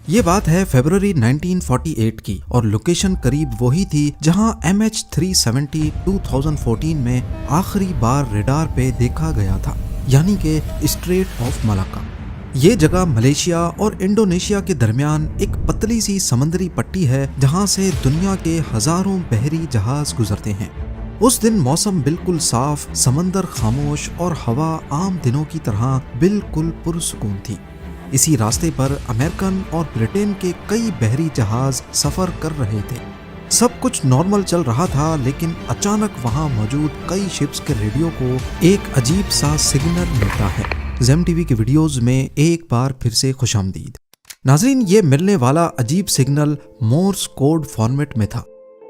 ये बात है फरवरी 1948 की और लोकेशन करीब वही थी जहां MH370 2014 में आखिरी बार रेडार पे देखा गया था, यानी कि स्ट्रेट ऑफ मलाक्का। ये जगह मलेशिया और इंडोनेशिया के दरमियान एक पतली सी समंदरी पट्टी है जहां से दुनिया के हजारों बहरी जहाज गुजरते हैं। उस दिन मौसम बिल्कुल साफ, समंदर खामोश और हवा आम दिनों की तरह बिल्कुल पुरसुकून थी। इसी रास्ते पर अमेरिकन और ब्रिटेन के कई बहरी जहाज सफर कर रहे थे। सब कुछ नॉर्मल चल रहा था, लेकिन अचानक वहां मौजूद कई शिप्स के रेडियो को एक अजीब सा सिग्नल मिलता है। ज़ेम टीवी के वीडियोस में एक बार फिर से खुशामदीद। नाज़रीन, ये मिलने वाला अजीब सिग्नल मोर्स कोड फॉर्मेट में था।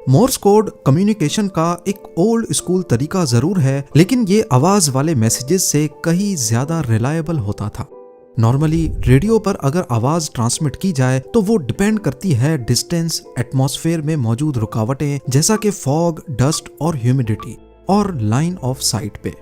मोर्स कोड कम्युनिकेशन का एक ओल्ड स्कूल तरीका जरूर है, लेकिन ये आवाज वाले मैसेजेस से कहीं ज्यादा रिलायबल होता था। नॉर्मली रेडियो पर अगर आवाज ट्रांसमिट की जाए तो वो डिपेंड करती है डिस्टेंस, एटमॉस्फेयर में मौजूद रुकावटें जैसा कि फॉग, डस्ट और ह्यूमिडिटी और लाइन ऑफ साइट पे।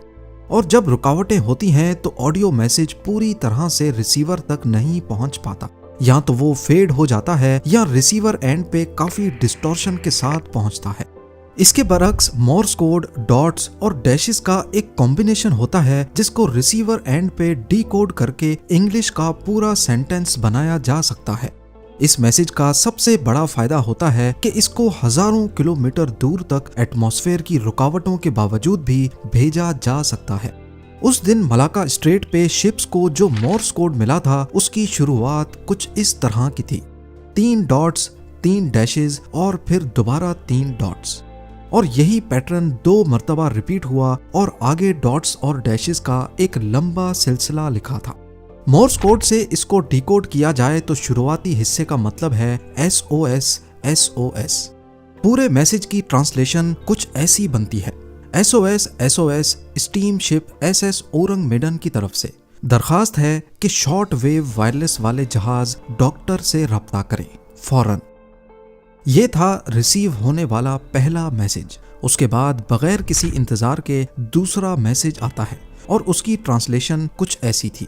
और जब रुकावटें होती हैं तो ऑडियो मैसेज पूरी तरह से रिसीवर तक नहीं पहुंच पाता, या तो वो फेड हो जाता है या रिसीवर एंड पे काफी डिस्टॉर्शन के साथ पहुंचता है। इसके बरक्स मोर्स कोड डॉट्स और डैशेस का एक कॉम्बिनेशन होता है जिसको रिसीवर एंड पे डीकोड करके इंग्लिश का पूरा सेंटेंस बनाया जा सकता है। इस मैसेज का सबसे बड़ा फायदा होता है कि इसको हजारों किलोमीटर दूर तक एटमॉस्फेयर की रुकावटों के बावजूद भी भेजा जा सकता है। उस दिन मलाक्का स्ट्रेट पे शिप्स को जो मोर्स कोड मिला था उसकी शुरुआत कुछ इस तरह की थी: 3 डॉट्स, 3 डैशेस और फिर दोबारा 3 डॉट्स। और यही पैटर्न 2 मर्तबा रिपीट हुआ और आगे डॉट्स और डैशेस का एक लंबा सिलसिला लिखा था। मोर्स कोड से इसको डिकोड किया जाए तो शुरुआती हिस्से का मतलब है SOS SOS। पूरे मैसेज की ट्रांसलेशन कुछ ऐसी बनती है: SOS SOS steam ship SS Ourang Medan की तरफ से दरखास्त है कि शॉर्ट वेव वायरलेस वाले जहाज डॉक्टर से रब्ता करें फौरन। ये था रिसीव होने वाला पहला मैसेज। उसके बाद बगैर किसी इंतजार के दूसरा मैसेज आता है और उसकी ट्रांसलेशन कुछ ऐसी थी: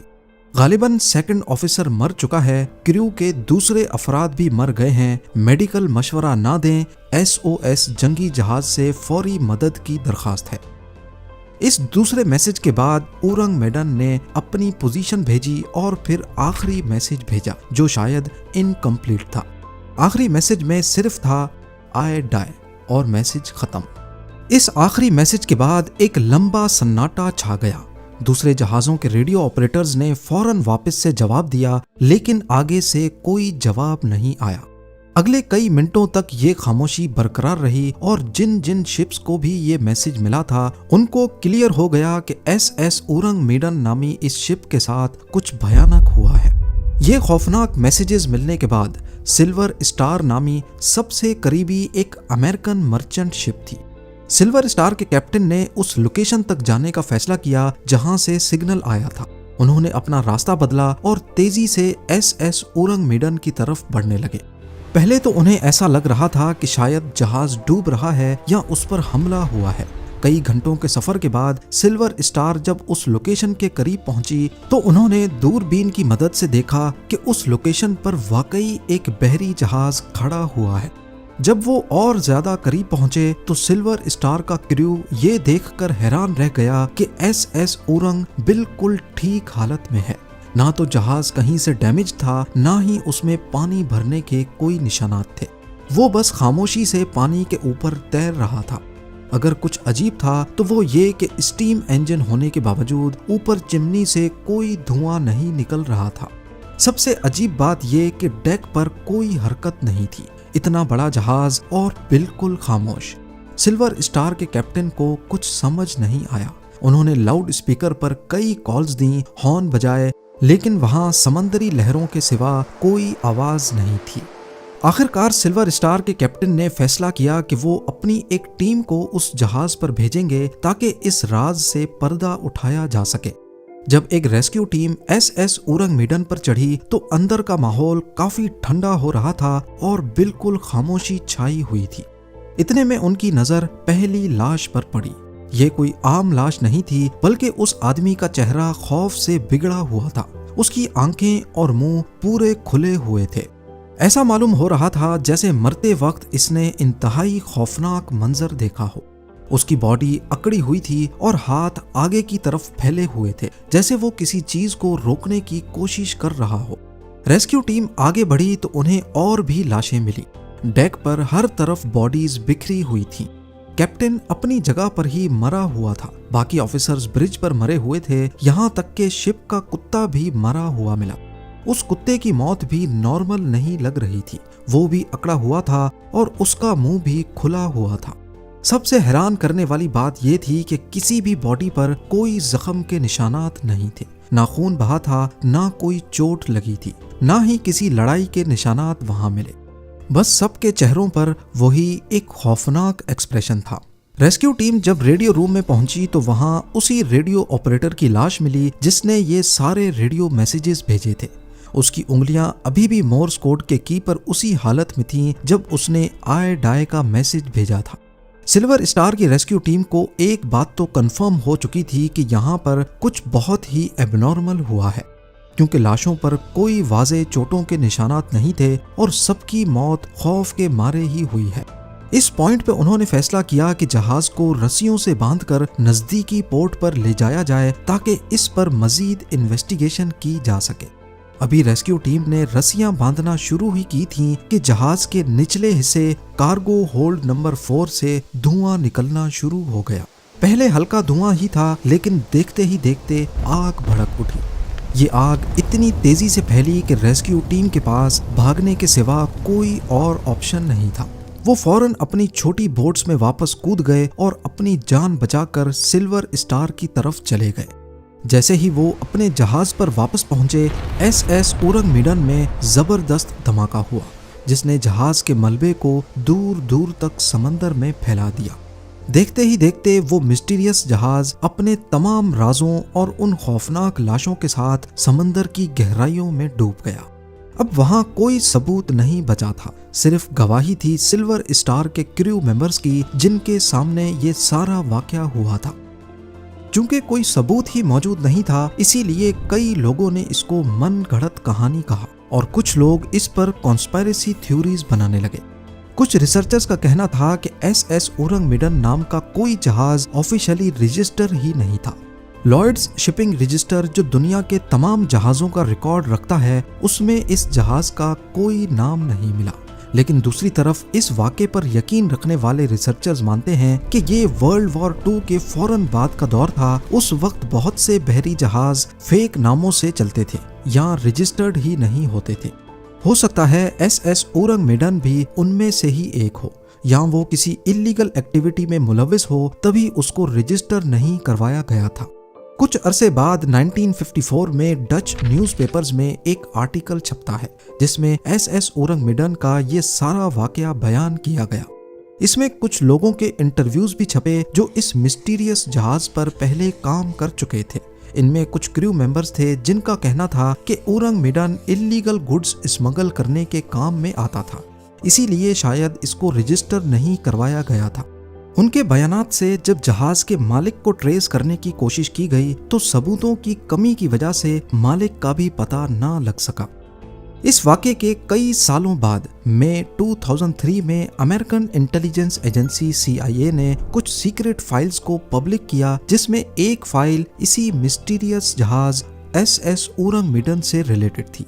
गालिबन सेकंड ऑफिसर मर चुका है, क्रू के दूसरे अफराद भी मर गए हैं, मेडिकल मशवरा ना दें, SOS जंगी जहाज से फौरी मदद की दरखास्त है। इस दूसरे मैसेज के बाद ओरंग मेडन ने अपनी पोजीशन भेजी और फिर आखिरी मैसेज भेजा जो शायद इनकम्प्लीट था। आखिरी मैसेज में सिर्फ था आई डाई और मैसेज खत्म। इस आखिरी मैसेज के बाद एक लंबा सन्नाटा छा गया। दूसरे जहाजों के रेडियो ऑपरेटर्स ने फौरन वापस से जवाब दिया, लेकिन आगे से कोई जवाब नहीं आया। अगले कई मिनटों तक ये खामोशी बरकरार रही और जिन जिन शिप्स को भी ये मैसेज मिला था उनको क्लियर हो गया कि SS ओरंग मेडन नामी इस शिप के साथ कुछ भयानक हुआ है। ये खौफनाक मैसेजेस मिलने के बाद सिल्वर स्टार नामी सबसे करीबी एक अमेरिकन मर्चेंट शिप थी। सिल्वर स्टार के कैप्टन ने उस लोकेशन तक जाने का फैसला किया जहां से सिग्नल आया था। उन्होंने अपना रास्ता बदला और तेजी से SS ओरंग मेडन की तरफ बढ़ने लगे। पहले तो उन्हें ऐसा लग रहा था कि शायद जहाज डूब रहा है या उस पर हमला हुआ है। कई घंटों के सफर के बाद सिल्वर स्टार जब उस लोकेशन के करीब पहुंची तो उन्होंने दूरबीन की मदद से देखा कि उस लोकेशन पर वाकई एक बहरी जहाज खड़ा हुआ है। जब वो और ज्यादा करीब पहुंचे तो सिल्वर स्टार का क्रू ये देखकर हैरान रह गया कि SS ओरंग बिल्कुल ठीक हालत में है। ना तो जहाज कहीं से डैमेज था, ना ही उसमें पानी भरने के कोई निशानात थे। वो बस खामोशी से पानी के ऊपर तैर रहा था। अगर कुछ अजीब था तो वो ये कि स्टीम इंजन होने के बावजूद ऊपर चिमनी से कोई धुआं नहीं निकल रहा था। सबसे अजीब बात ये कि डेक पर कोई हरकत नहीं थी। इतना बड़ा जहाज और बिल्कुल खामोश। सिल्वर स्टार के कैप्टन को कुछ समझ नहीं आया। उन्होंने लाउड स्पीकर पर कई कॉल्स दी, हॉर्न बजाए, लेकिन वहां समंदरी लहरों के सिवा कोई आवाज नहीं थी। आखिरकार सिल्वर स्टार के कैप्टन ने फैसला किया कि वो अपनी एक टीम को उस जहाज पर भेजेंगे ताकि इस राज से पर्दा उठाया जा सके। जब एक rescue team SS Ourang Medan पर चढ़ी तो अंदर का माहौल काफी ठंडा हो रहा था और बिल्कुल खामोशी छाई हुई थी। इतने में उनकी नजर पहली लाश पर पड़ी। ये कोई आम लाश नहीं थी, बल्कि उस आदमी का चेहरा खौफ से बिगड़ा हुआ था। उसकी आंखें और मुंह पूरे खुले हुए थे। ऐसा मालूम हो रहा था जैसे मरते वक्त इसने इंतहाई खौफनाक मंजर देखा हो। उसकी बॉडी अकड़ी हुई थी और हाथ आगे की तरफ फैले हुए थे, जैसे वो किसी चीज को रोकने की कोशिश कर रहा हो। रेस्क्यू टीम आगे बढ़ी तो उन्हें और भी लाशें मिली। डेक पर हर तरफ बॉडीज बिखरी हुई थीं। कैप्टन अपनी जगह पर ही मरा हुआ था, बाकी ऑफिसर्स ब्रिज पर मरे हुए थे, यहाँ तक के शिप का कुत्ता भी मरा हुआ मिला। उस कुत्ते की मौत भी नॉर्मल नहीं लग रही थी, वो भी अकड़ा हुआ था और उसका मुंह भी खुला हुआ था। सबसे हैरान करने वाली बात यह थी कि किसी भी बॉडी पर कोई जख्म के निशानात नहीं थे, ना खून बहा था, ना कोई चोट लगी थी, ना ही किसी लड़ाई के निशानात वहां मिले। बस सबके चेहरों पर वही एक खौफनाक एक्सप्रेशन था। रेस्क्यू टीम जब रेडियो रूम में पहुंची तो वहां उसी रेडियो ऑपरेटर की लाश मिली जिसने ये सारे रेडियो मैसेजेस भेजे थे। उसकी उंगलियां अभी भी मोर्स कोड के की पर उसी हालत में थीं जब उसने आए डाय का मैसेज भेजा था। सिल्वर स्टार की रेस्क्यू टीम को एक बात तो कंफर्म हो चुकी थी कि यहाँ पर कुछ बहुत ही एबनॉर्मल हुआ है, क्योंकि लाशों पर कोई वाज़े चोटों के निशानात नहीं थे और सबकी मौत खौफ के मारे ही हुई है। इस पॉइंट पे उन्होंने फैसला किया कि जहाज को रस्सियों से बांधकर नजदीकी पोर्ट पर ले जाया जाए ताकि इस पर मजीद इन्वेस्टिगेशन की जा सके। अभी रेस्क्यू टीम ने रस्सियां बांधना शुरू ही की थीं कि जहाज के निचले हिस्से कार्गो होल्ड नंबर 4 से धुआं निकलना शुरू हो गया। पहले हल्का धुआं ही था, लेकिन देखते ही देखते आग भड़क उठी। ये आग इतनी तेजी से फैली कि रेस्क्यू टीम के पास भागने के सिवा कोई और ऑप्शन नहीं था। वो फौरन अपनी छोटी बोट्स में वापस कूद गए और अपनी जान बचाकर सिल्वर स्टार की तरफ चले गए। जैसे ही वो अपने जहाज पर वापस पहुंचे, एसएस उरंग मिडन में जबरदस्त धमाका हुआ, जिसने जहाज के मलबे को दूर दूर तक समंदर में फैला दिया। देखते ही देखते वो मिस्टीरियस जहाज अपने तमाम राजों और उन खौफनाक लाशों के साथ समंदर की गहराइयों में डूब गया। अब वहां कोई सबूत नहीं बचा था, सिर्फ गवाही थी सिल्वर स्टार के क्रू मेंबर्स की, जिनके सामने ये सारा वाकया हुआ था। चूंकि कोई सबूत ही मौजूद नहीं था, इसीलिए कई लोगों ने इसको मन गढ़ंत कहानी कहा और कुछ लोग इस पर कॉन्स्पिरेसी थ्योरीज बनाने लगे। कुछ रिसर्चर्स का कहना था कि एसएस उरंग मिडन नाम का कोई जहाज ऑफिशियली रजिस्टर ही नहीं था। लॉयड्स शिपिंग रजिस्टर, जो दुनिया के तमाम जहाजों का रिकॉर्ड रखता है, उसमें इस जहाज का कोई नाम नहीं मिला। लेकिन दूसरी तरफ इस वाक़े पर यकीन रखने वाले रिसर्चर्स मानते हैं कि ये वर्ल्ड वॉर 2 के फौरन बाद का दौर था। उस वक्त बहुत से बहरी जहाज फेक नामों से चलते थे या रजिस्टर्ड ही नहीं होते थे। हो सकता है एसएस उरंग मिडन भी उनमें से ही एक हो, या वो किसी इलीगल एक्टिविटी में मुलविस हो, तभी उसको रजिस्टर नहीं करवाया गया था। कुछ अरसे बाद 1954 में डच न्यूज़पेपर्स में एक आर्टिकल छपता है जिसमें एसएस उरंग मिडन का ये सारा वाकया बयान किया गया। इसमें कुछ लोगों के इंटरव्यूज भी छपे जो इस मिस्टीरियस जहाज पर पहले काम कर चुके थे। इनमें कुछ क्रू मेंबर्स थे जिनका कहना था कि उरंग मिडन इलीगल गुड्स स्मगल करने के काम में आता था, इसीलिए शायद इसको रजिस्टर नहीं करवाया गया था। उनके बयानात से जब जहाज के मालिक को ट्रेस करने की कोशिश की गई तो सबूतों की कमी की वजह से मालिक का भी पता ना लग सका। इस वाक़े के कई सालों बाद मई 2003 में अमेरिकन इंटेलिजेंस एजेंसी CIA ने कुछ सीक्रेट फाइल्स को पब्लिक किया, जिसमें एक फाइल इसी मिस्टीरियस जहाज एसएस उरंग मिडन से रिलेटेड थी।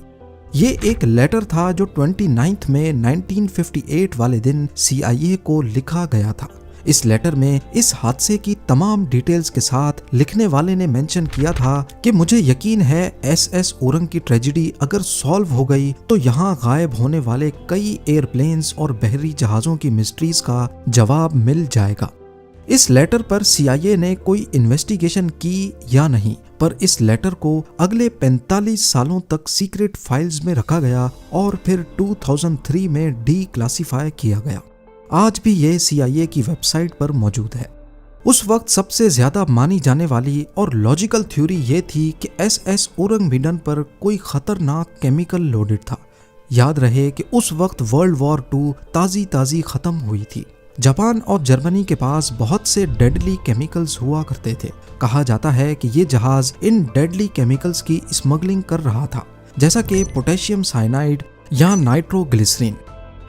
ये एक लेटर था जो 29 मई 1958 वाले दिन CIA को लिखा गया था। इस लेटर में इस हादसे की तमाम डिटेल्स के साथ लिखने वाले ने मेंशन किया था कि मुझे यकीन है एसएस उरंग की ट्रेजेडी अगर सॉल्व हो गई तो यहाँ गायब होने वाले कई एयरप्लेन्स और बहरी जहाज़ों की मिस्ट्रीज का जवाब मिल जाएगा। इस लेटर पर CIA ने कोई इन्वेस्टिगेशन की या नहीं, पर इस लेटर को अगले 45 सालों तक सीक्रेट फाइल्स में रखा गया और फिर 2003 में डीक्लासिफाई किया गया। आज भी ये CIA की वेबसाइट पर मौजूद है। उस वक्त सबसे ज्यादा मानी जाने वाली और लॉजिकल थ्योरी ये थी कि एसएस उरंग मिडन पर कोई खतरनाक केमिकल लोडेड था। याद रहे कि उस वक्त वर्ल्ड वॉर 2 ताजी खत्म हुई थी। जापान और जर्मनी के पास बहुत से डेडली केमिकल्स हुआ करते थे। कहा जाता है कि ये जहाज इन डेडली केमिकल्स की स्मगलिंग कर रहा था, जैसा कि पोटेशियम साइनाइड, या नाइट्रोग्लिसरीन।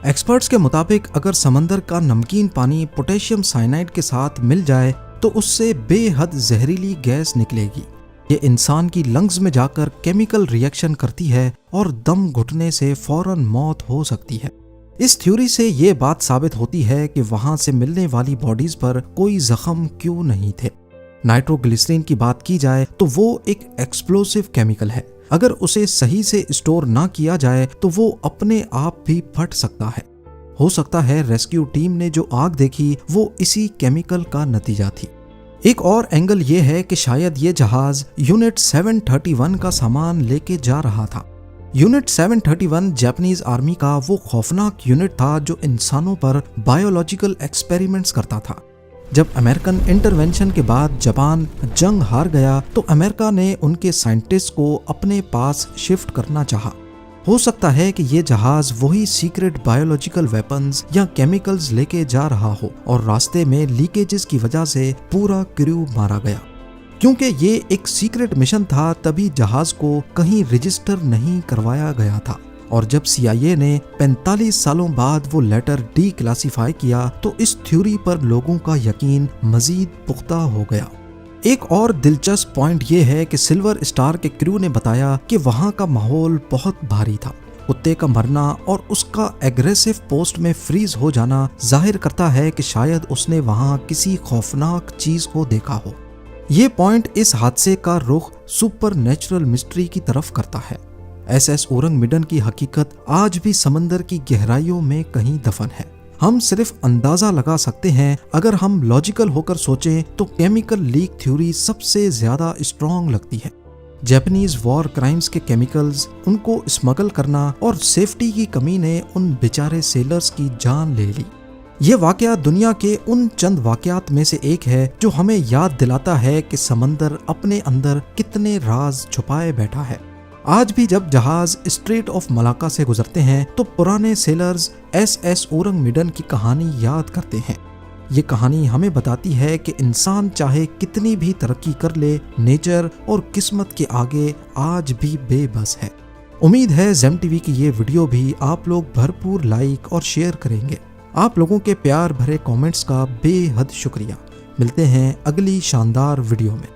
एक्सपर्ट्स के मुताबिक अगर समंदर का नमकीन पानी पोटेशियम साइनाइड के साथ मिल जाए तो उससे बेहद जहरीली गैस निकलेगी। ये इंसान की लंग्स में जाकर केमिकल रिएक्शन करती है और दम घुटने से फौरन मौत हो सकती है। इस थ्योरी से ये बात साबित होती है कि वहां से मिलने वाली बॉडीज पर कोई जख्म क्यों नहीं थे। नाइट्रोग्लिसरीन की बात की जाए तो वो एक एक्सप्लोसिव केमिकल है। अगर उसे सही से स्टोर ना किया जाए तो वो अपने आप भी फट सकता है। हो सकता है रेस्क्यू टीम ने जो आग देखी वो इसी केमिकल का नतीजा थी। एक और एंगल ये है कि शायद ये जहाज यूनिट 731 का सामान लेके जा रहा था। यूनिट 731 जापानीज आर्मी का वो खौफनाक यूनिट था जो इंसानों पर बायोलॉजिकल एक्सपेरिमेंट्स करता था। जब अमेरिकन इंटरवेंशन के बाद जापान जंग हार गया तो अमेरिका ने उनके साइंटिस्ट को अपने पास शिफ्ट करना चाहा। हो सकता है कि ये जहाज वही सीक्रेट बायोलॉजिकल वेपन्स या केमिकल्स लेके जा रहा हो और रास्ते में लीकेजेस की वजह से पूरा क्रू मारा गया। क्योंकि ये एक सीक्रेट मिशन था तभी जहाज को कहीं रजिस्टर नहीं करवाया गया था और जब CIA ने 45 सालों बाद वो लेटर डीक्लासिफाई किया तो इस थ्योरी पर लोगों का यकीन मजीद पुख्ता हो गया। एक और दिलचस्प पॉइंट ये है कि सिल्वर स्टार के क्रू ने बताया कि वहाँ का माहौल बहुत भारी था। कुत्ते का मरना और उसका एग्रेसिव पोस्ट में फ्रीज हो जाना जाहिर करता है कि शायद उसने वहाँ किसी खौफनाक चीज को देखा हो। ये पॉइंट इस हादसे का रुख सुपर नेचुरल मिस्ट्री की तरफ करता है। SS औरंगमिडन की हकीकत आज भी समंदर की गहराइयों में कहीं दफन है। हम सिर्फ अंदाजा लगा सकते हैं। अगर हम लॉजिकल होकर सोचें तो केमिकल लीक थ्योरी सबसे ज्यादा स्ट्रॉन्ग लगती है। जापानीज वॉर क्राइम्स के केमिकल्स, उनको स्मगल करना और सेफ्टी की कमी ने उन बेचारे सेलर्स की जान ले ली। ये वाकया दुनिया के उन चंद वाकयात में से एक है जो हमें याद दिलाता है कि समंदर अपने अंदर कितने राज छुपाए बैठा है। आज भी जब जहाज स्ट्रेट ऑफ मलाक्का से गुजरते हैं तो पुराने सेलर्स SS औरंगमिडन की कहानी याद करते हैं। ये कहानी हमें बताती है कि इंसान चाहे कितनी भी तरक्की कर ले, नेचर और किस्मत के आगे आज भी बेबस है। उम्मीद है ज़ेम टीवी की ये वीडियो भी आप लोग भरपूर लाइक और शेयर करेंगे। आप लोगों के प्यार भरे कमेंट्स का बेहद शुक्रिया। मिलते हैं अगली शानदार वीडियो में।